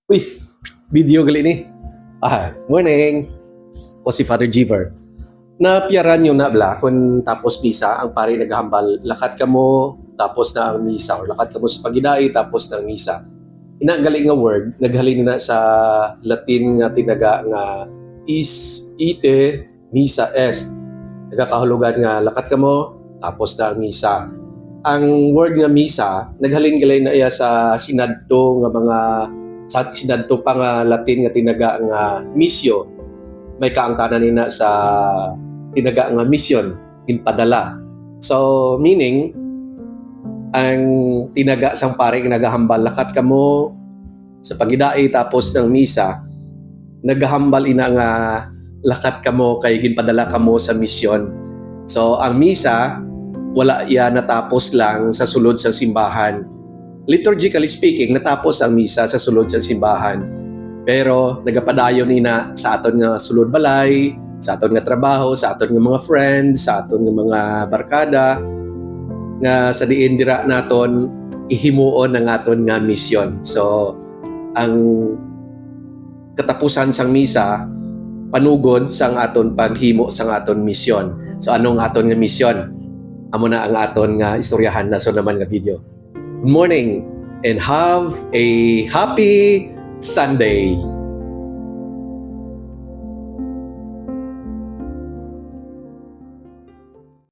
Uy, video gali ni. Morning. O si Father Giver. Napiyaran nyo na bla kung tapos misa, ang pare naghambal, lakat ka mo, tapos na ang misa, or lakat ka mo sa pagidai, tapos na ang misa. Inagaling nga word, naghalin na sa Latin nga tinaga nga is ite misa est. Nagakahulugan nga lakat ka mo, tapos na ang misa. Ang word nga misa, naghalin-galay na iya sa sinadto nga mga sa sinadto pa nga Latin nga tinaga nga misyo. May kaangtanan nina sa tinaga nga mission, inpadala. So meaning ang tinaga sang pare nga nagahambal lakat kamo sa pagidai tapos ng misa, nagahambal ina nga lakat kamo kay ginpadala kamo sa misyon. So ang misa wala iya natapos lang sa sulod sa simbahan. Liturgically speaking, natapos ang misa sa sulod sa simbahan. Pero nagapadayon ina sa aton nga sulod balay, sa aton nga trabaho, sa aton nga mga friends, sa aton nga mga barkada, nga sa diin dira naton ihimuon ang aton nga misyon. So, ang katapusan sang misa, panugod sang aton paghimo sang aton misyon. So, anong aton nga misyon? Amo na ang aton nga istoryahan na so naman nga video. Good morning and have a happy Sunday.